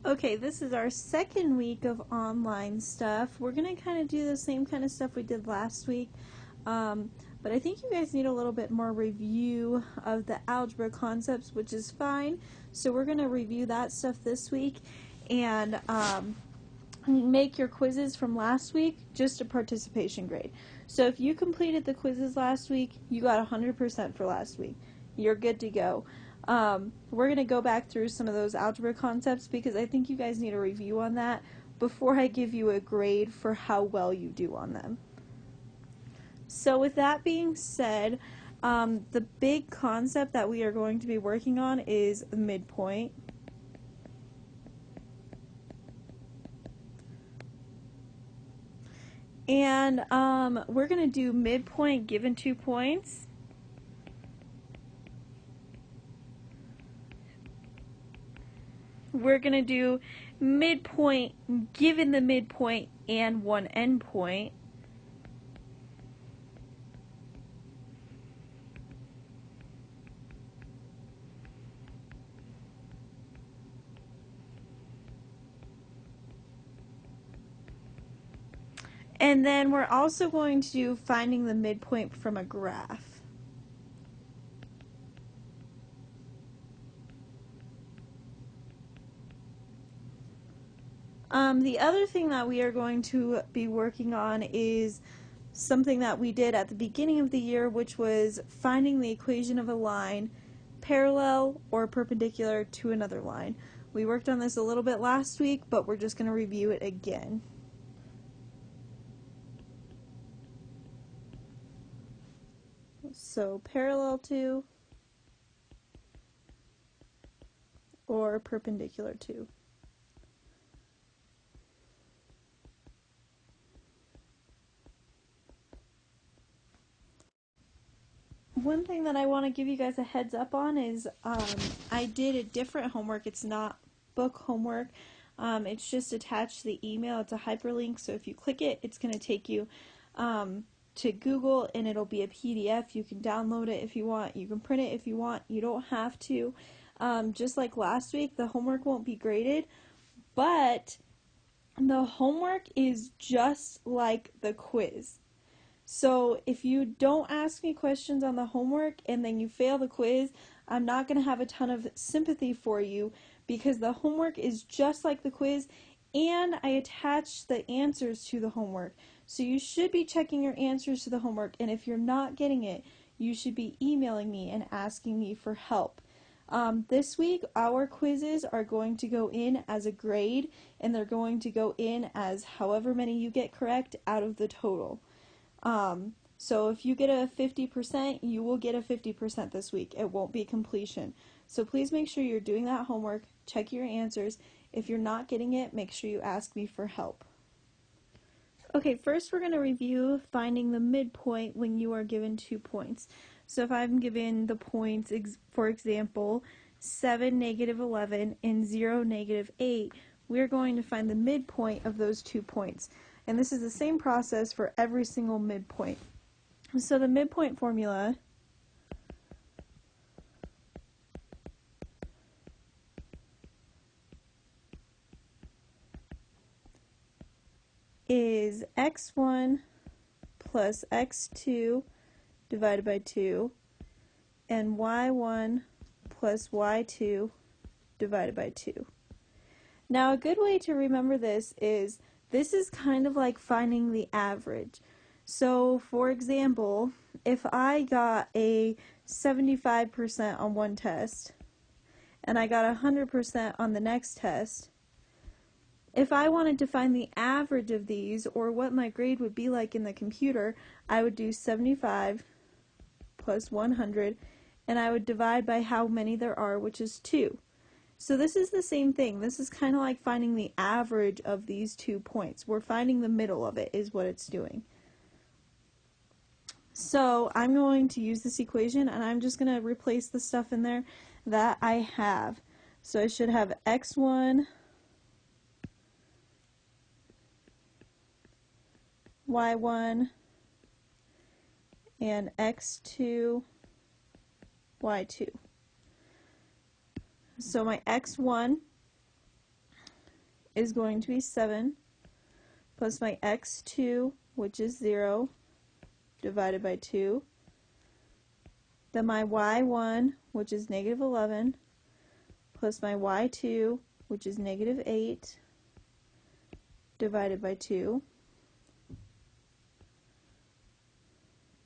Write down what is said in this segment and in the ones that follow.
Okay, this is our second week of online stuff. We're going to kind of do the same kind of stuff we did last week, but I think you guys need a little bit more review of the algebra concepts, which is fine. So we're going to review that stuff this week and make your quizzes from last week just a participation grade. So if you completed the quizzes last week, you got 100% for last week. You're good to go. We're going to go back through some of those algebra concepts because I think you guys need a review on that before I give you a grade for how well you do on them. So with that being said, the big concept that we are going to be working on is the midpoint. And we're going to do midpoint given 2 points. We're going to do midpoint given the midpoint and one endpoint. And then we're also going to do finding the midpoint from a graph. The other thing that we are going to be working on is something that we did at the beginning of the year, which was finding the equation of a line parallel or perpendicular to another line. We worked on this a little bit last week, but we're just going to review it again. So parallel to or perpendicular to. One thing that I want to give you guys a heads up on is I did a different homework. It's not book homework. It's just attached to the email. It's a hyperlink, so if you click it, it's going to take you to Google, and it'll be a PDF. You can download it if you want. You can print it if you want. You don't have to. Just like last week, the homework won't be graded, but the homework is just like the quiz. So if you don't ask me questions on the homework and then you fail the quiz, I'm not going to have a ton of sympathy for you because the homework is just like the quiz and I attached the answers to the homework. So you should be checking your answers to the homework, and if you're not getting it, you should be emailing me and asking me for help. This week, our quizzes are going to go in as a grade, and they're going to go in as however many you get correct out of the total. So if you get a 50%, you will get a 50% this week. It won't be completion. So please make sure you're doing that homework, check your answers. If you're not getting it, make sure you ask me for help. Okay, first we're going to review finding the midpoint when you are given 2 points. So if I'm given the points, for example, 7, -11, and 0, -8, we're going to find the midpoint of those 2 points. And this is the same process for every single midpoint. So the midpoint formula is x1 plus x2 divided by 2 and y1 plus y2 divided by 2. Now a good way to remember this is kind of like finding the average. So for example, if I got a 75% on one test and I got 100% on the next test, if I wanted to find the average of these or what my grade would be like in the computer, I would do 75 plus 100 and I would divide by how many there are, which is 2. So this is the same thing. This is kind of like finding the average of these 2 points. We're finding the middle of it is what it's doing. So I'm going to use this equation and I'm just going to replace the stuff in there that I have. So I should have x1 y1 and x2 y2. So my x1 is going to be 7 plus my x2, which is 0, divided by 2. Then my y1, which is negative 11, plus my y2, which is negative 8, divided by 2.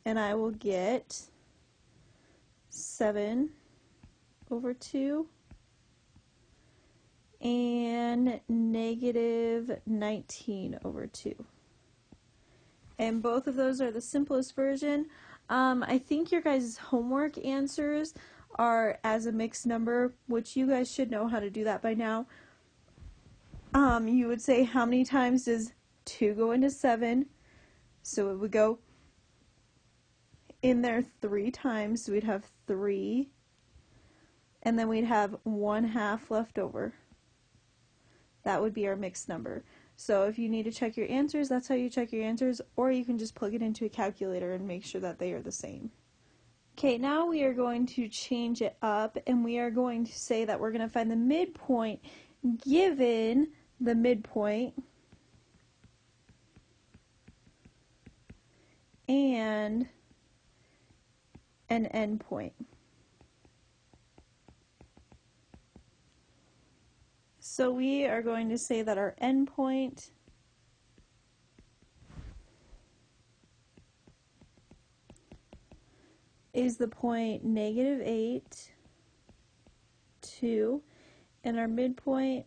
And I will get 7 over 2 and negative 19 over 2. And both of those are the simplest version. I think your guys' homework answers are as a mixed number, which you guys should know how to do that by now. You would say, how many times does 2 go into 7? So it would go in there 3 times, so we'd have 3, and then we'd have 1/2 left over. That would be our mixed number. So if you need to check your answers, that's how you check your answers, or you can just plug it into a calculator and make sure that they are the same. Okay, now we are going to change it up, and we are going to say that we're going to find the midpoint given the midpoint and an endpoint. So we are going to say that our endpoint is the point negative 8, 2, and our midpoint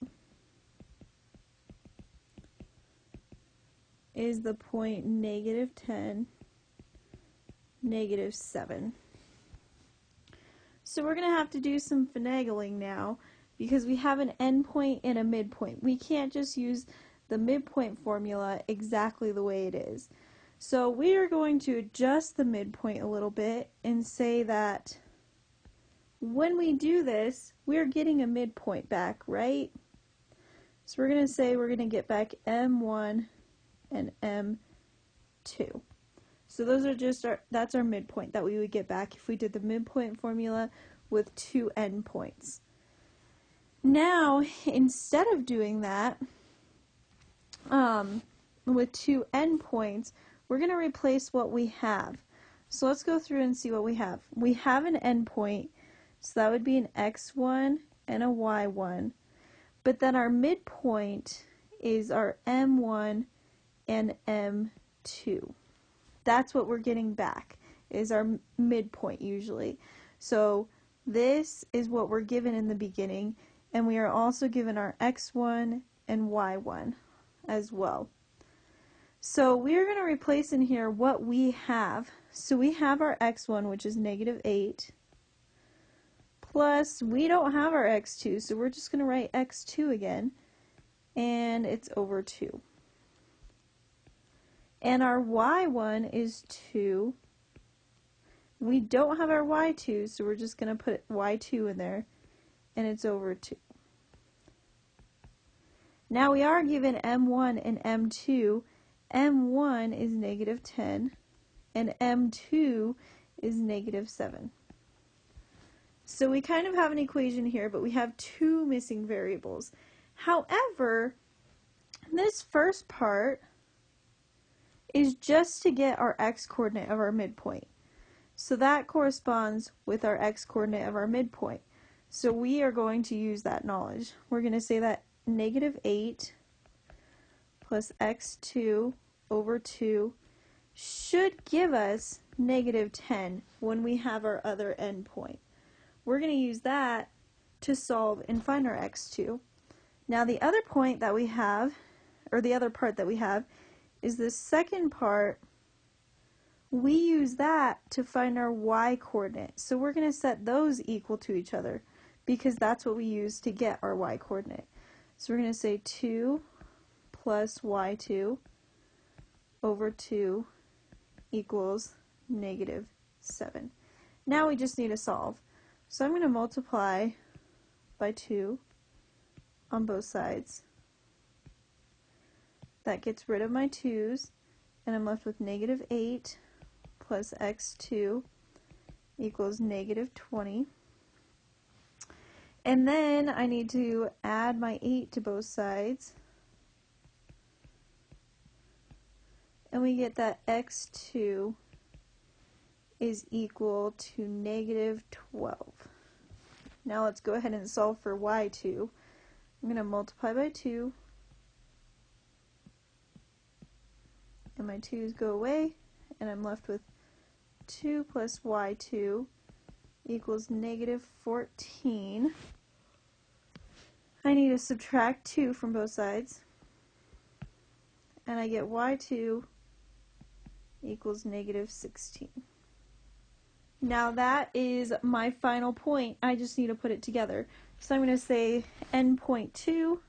is the point negative 10, negative 7. So we're going to have to do some finagling now because we have an endpoint and a midpoint. We can't just use the midpoint formula exactly the way it is. So we are going to adjust the midpoint a little bit and say that when we do this, we're getting a midpoint back, right? So we're going to say we're going to get back M1 and M2. So those are just that's our midpoint that we would get back if we did the midpoint formula with 2 endpoints. Now, instead of doing that with 2 endpoints, we're going to replace what we have. So let's go through and see what we have. We have an endpoint, so that would be an x1 and a y1. But then our midpoint is our m1 and m2. That's what we're getting back, is our midpoint usually. So this is what we're given in the beginning, and we are also given our x1 and y1 as well. So we're going to replace in here what we have. So we have our x1, which is negative 8, plus we don't have our x2, so we're just going to write x2 again, and it's over 2. And our y1 is 2. We don't have our y2, so we're just going to put y2 in there, and it's over 2. Now we are given m1 and m2. m1 is negative 10, and m2 is negative 7. So we kind of have an equation here, but we have 2 missing variables. However, this first part is just to get our x-coordinate of our midpoint. So that corresponds with our x-coordinate of our midpoint. So we are going to use that knowledge. We're going to say that negative 8 plus x2 over 2 should give us negative 10 when we have our other endpoint. We're going to use that to solve and find our x2. Now the other point that we have, or the other part that we have, is the second part. We use that to find our y-coordinate. So we're going to set those equal to each other because that's what we use to get our y-coordinate. So we're going to say 2 plus y2 over 2 equals negative 7. Now we just need to solve. So I'm going to multiply by 2 on both sides. That gets rid of my 2's, and I'm left with negative 8 plus x2 equals negative 20. And then I need to add my 8 to both sides. and we get that x2 is equal to negative 12. Now let's go ahead and solve for y2. I'm going to multiply by 2, and my 2's go away, and I'm left with 2 plus y2 equals negative 14. I need to subtract 2 from both sides, and I get y2 equals negative 16. Now that is my final point. I just need to put it together. So I'm going to say endpoint 2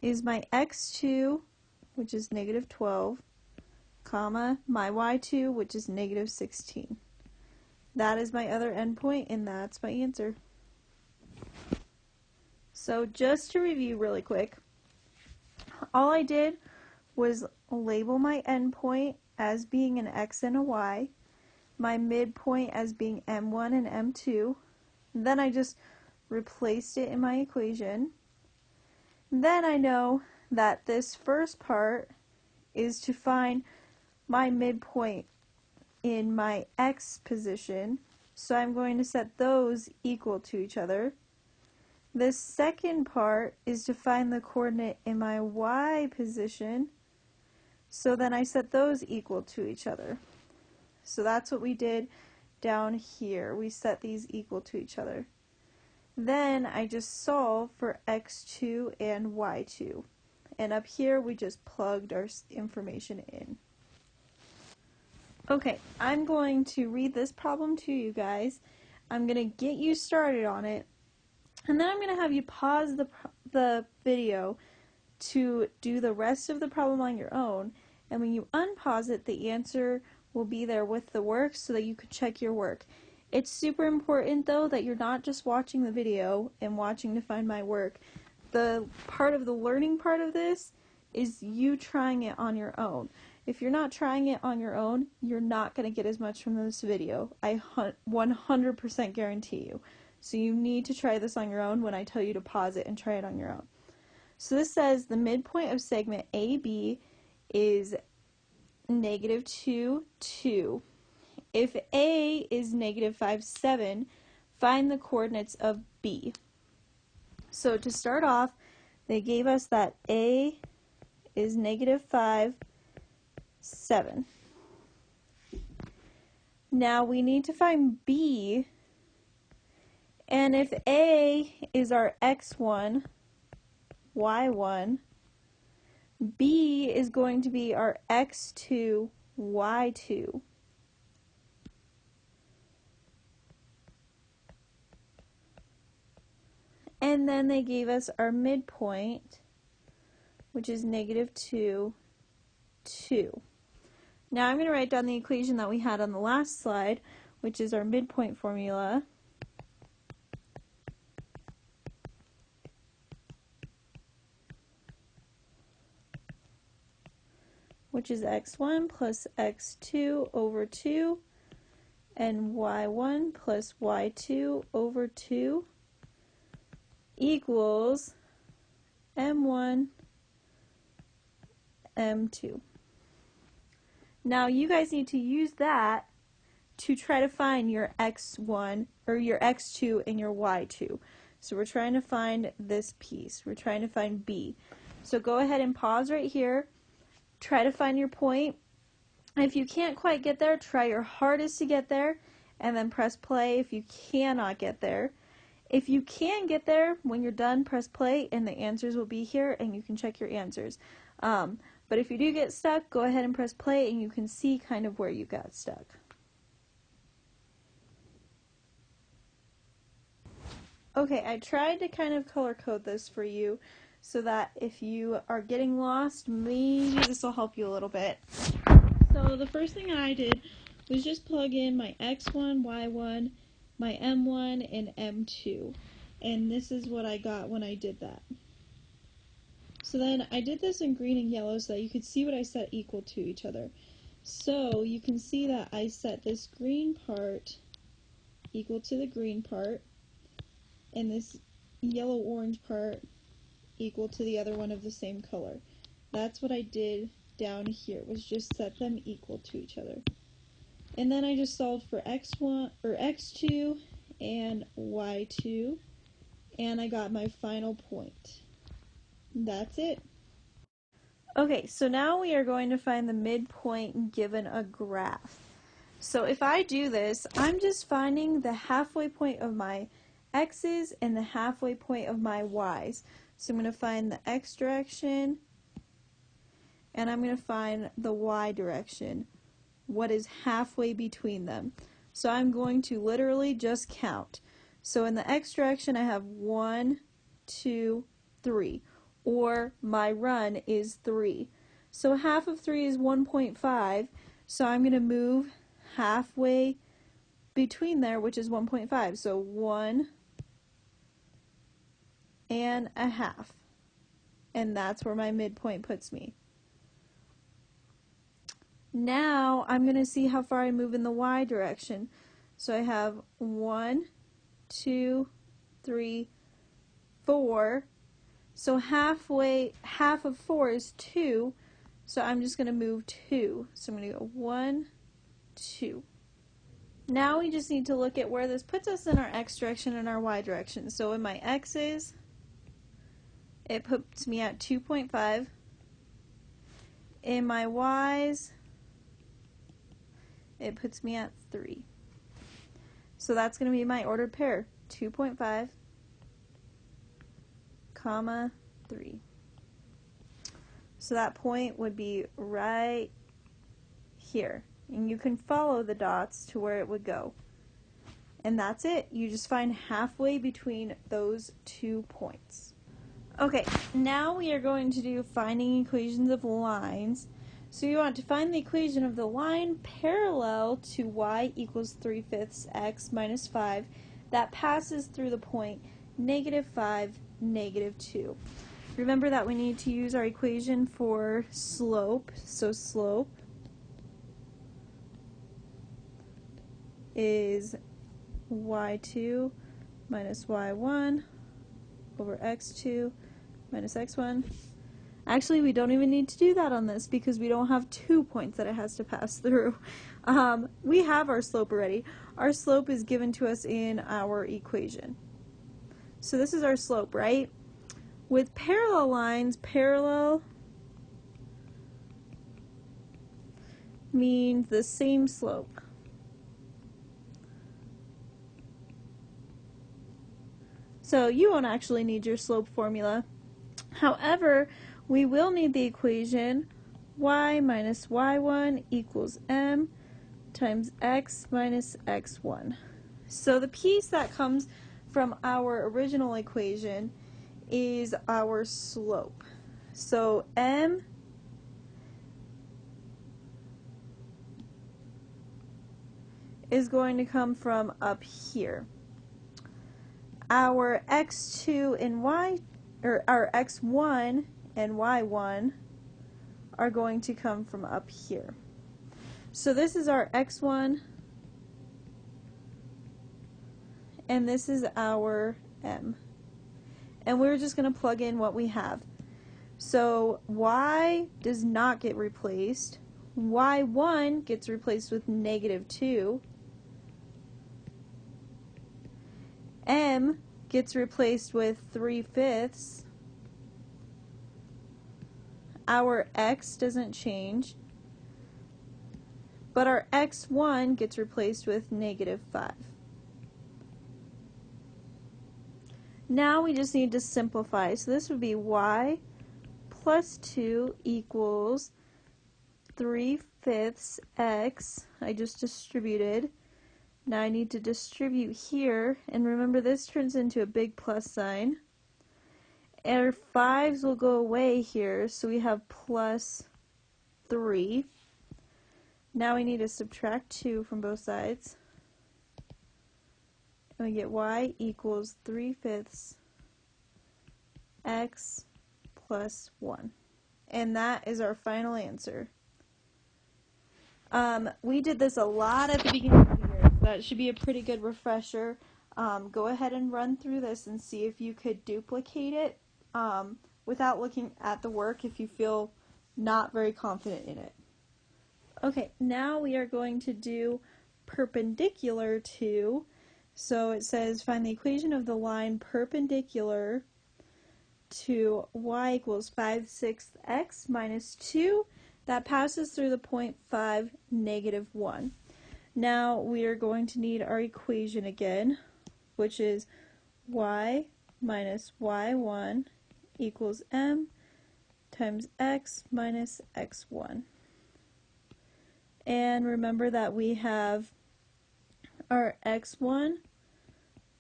is my x2, which is negative 12, comma, my y2, which is negative 16. That is my other endpoint, and that's my answer. So just to review really quick, all I did was label my endpoint as being an x and a y, my midpoint as being m1 and m2, then I just replaced it in my equation. Then I know that this first part is to find my midpoint in my x position, so I'm going to set those equal to each other. The second part is to find the coordinate in my y position, so then I set those equal to each other. So that's what we did down here. We set these equal to each other. Then I just solve for x2 and y2. And up here we just plugged our information in. Okay, I'm going to read this problem to you guys. I'm going to get you started on it. And then I'm going to have you pause the video to do the rest of the problem on your own. And when you unpause it, the answer will be there with the work so that you can check your work. It's super important though that you're not just watching the video and watching to find my work. The part of the learning part of this is you trying it on your own. If you're not trying it on your own, you're not going to get as much from this video. I 100% guarantee you. So you need to try this on your own when I tell you to pause it and try it on your own. So this says the midpoint of segment AB is negative 2, 2. If A is negative 5, 7, find the coordinates of B. So to start off, they gave us that A is negative 5, 7. Now we need to find B, and if A is our x1, y1, B is going to be our x2, y2. And then they gave us our midpoint, which is negative 2, 2. Now I'm going to write down the equation that we had on the last slide, which is our midpoint formula. Which is x1 plus x2 over 2 and y1 plus y2 over 2 equals m1, m2. Now you guys need to use that to try to find your x1 or your x2 and your y2. So we're trying to find this piece. We're trying to find B. So go ahead and pause right here. Try to find your point. If you can't quite get there, try your hardest to get there and then press play if you cannot get there. If you can get there, when you're done, press play and the answers will be here and you can check your answers. But if you do get stuck, go ahead and press play and you can see kind of where you got stuck. Okay, I tried to kind of color code this for you so that if you are getting lost, maybe this will help you a little bit. So the first thing I did was just plug in my x1, y1, my m1, and m2. And this is what I got when I did that. So then I did this in green and yellow so that you could see what I set equal to each other. So you can see that I set this green part equal to the green part, and this yellow-orange part equal to the other one of the same color. That's what I did down here, was just set them equal to each other. And then I just solved for x1 or x2 and y2, and I got my final point. That's it. Okay, so now we are going to find the midpoint given a graph. So if I do this, I'm just finding the halfway point of my x's and the halfway point of my y's. So I'm going to find the x direction, and I'm going to find the y direction, what is halfway between them. So I'm going to literally just count. So in the x direction I have 1, 2, 3, or my run is 3. So half of 3 is 1.5, so I'm going to move halfway between there, which is 1.5. So 1 and a half. And that's where my midpoint puts me. Now I'm going to see how far I move in the y direction. So I have 1, 2, 3, 4. So half of 4 is 2. So I'm just going to move 2. So I'm going to go 1, 2. Now we just need to look at where this puts us in our x direction and our y direction. So in my x's, it puts me at 2.5. In my y's, it puts me at 3. So that's going to be my ordered pair, 2.5, comma 3. So that point would be right here. And you can follow the dots to where it would go. And that's it. You just find halfway between those 2 points. Okay, now we are going to do finding equations of lines. So you want to find the equation of the line parallel to y equals 3/5 x minus 5 that passes through the point -5, -2. Remember that we need to use our equation for slope. So slope is y2 minus y1 over x2 minus x1. Actually, we don't even need to do that on this because we don't have 2 points that it has to pass through. We have our slope already. Our slope is given to us in our equation. So this is our slope, right? With parallel lines, parallel means the same slope. So you won't actually need your slope formula. However, we will need the equation y minus y1 equals m times x minus x1. So the piece that comes from our original equation is our slope. So m is going to come from up here. Our x2 and our x1 and y1 are going to come from up here. So this is our x1 and this is our m. And we're just going to plug in what we have. So y does not get replaced. y1 gets replaced with -2. M gets replaced with 3/5. Our x doesn't change, but our x1 gets replaced with -5. Now we just need to simplify. So this would be y plus 2 equals 3/5 x. I just distributed. Now I need to distribute here, and remember this turns into a big plus sign. Our 5's will go away here, so we have plus 3. Now we need to subtract 2 from both sides. And we get y equals 3/5 x plus 1. And that is our final answer. We did this a lot at the beginning of the year, so that should be a pretty good refresher. Go ahead and run through this and see if you could duplicate it. without looking at the work if you feel not very confident in it. Okay, now we are going to do perpendicular to, so it says find the equation of the line perpendicular to y equals 5/6 x minus 2 that passes through the point 5, negative 1. Now we are going to need our equation again, which is y minus y1 equals m times x minus x1. And remember that we have our x1,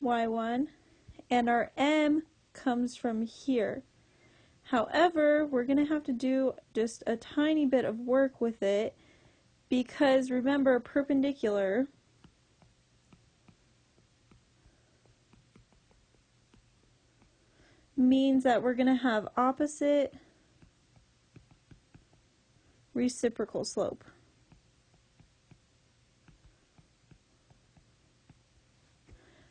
y1, and our m comes from here. However, we're going to have to do just a tiny bit of work with it because remember, perpendicular means that we're going to have opposite reciprocal slope.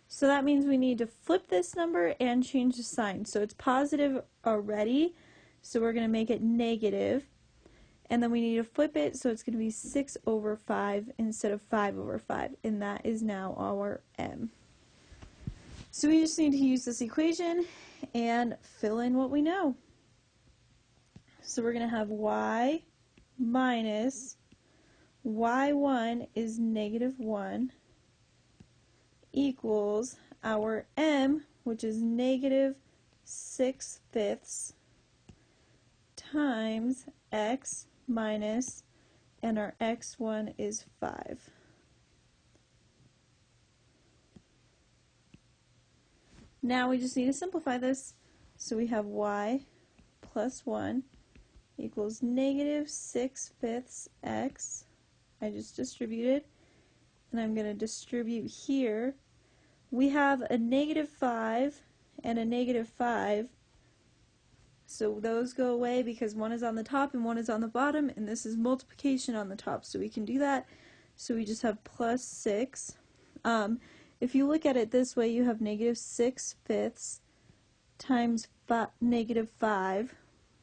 So that means we need to flip this number and change the sign. So it's positive already, so we're going to make it negative. And then we need to flip it, so it's going to be 6/5 instead of 5/5. And that is now our m. So we just need to use this equation and fill in what we know. So we're going to have y minus y1 is negative 1 equals our m, which is negative 6/5 times x minus, and our x1 is 5. Now we just need to simplify this. So we have y plus 1 equals negative 6/5 x. I just distributed, and I'm going to distribute here. We have a negative 5 and a negative 5, so those go away because one is on the top and one is on the bottom, and this is multiplication on the top, so we can do that. So we just have plus 6. If you look at it this way, you have negative 6/5 times negative 5.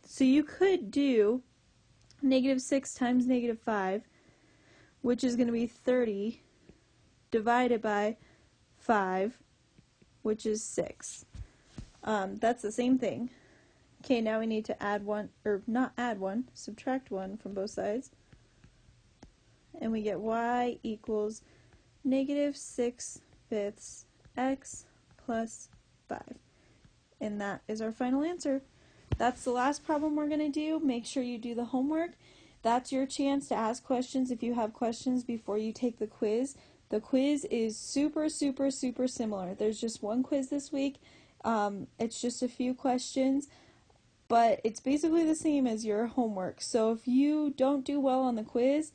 So you could do negative 6 times negative 5, which is going to be 30, divided by 5, which is 6. That's the same thing. Okay, now we need to add 1, or not add 1, subtract 1 from both sides. And we get y equals negative 6/5 x plus 5. And that is our final answer. That's the last problem we're going to do. Make sure you do the homework. That's your chance to ask questions if you have questions before you take the quiz. The quiz is super similar. There's just one quiz this week. It's just a few questions, but it's basically the same as your homework. So if you don't do well on the quiz,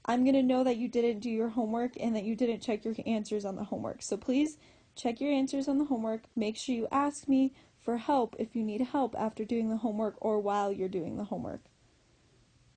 I'm going to know that you didn't do your homework and that you didn't check your answers on the homework. So please check your answers on the homework. Make sure you ask me for help if you need help after doing the homework or while you're doing the homework.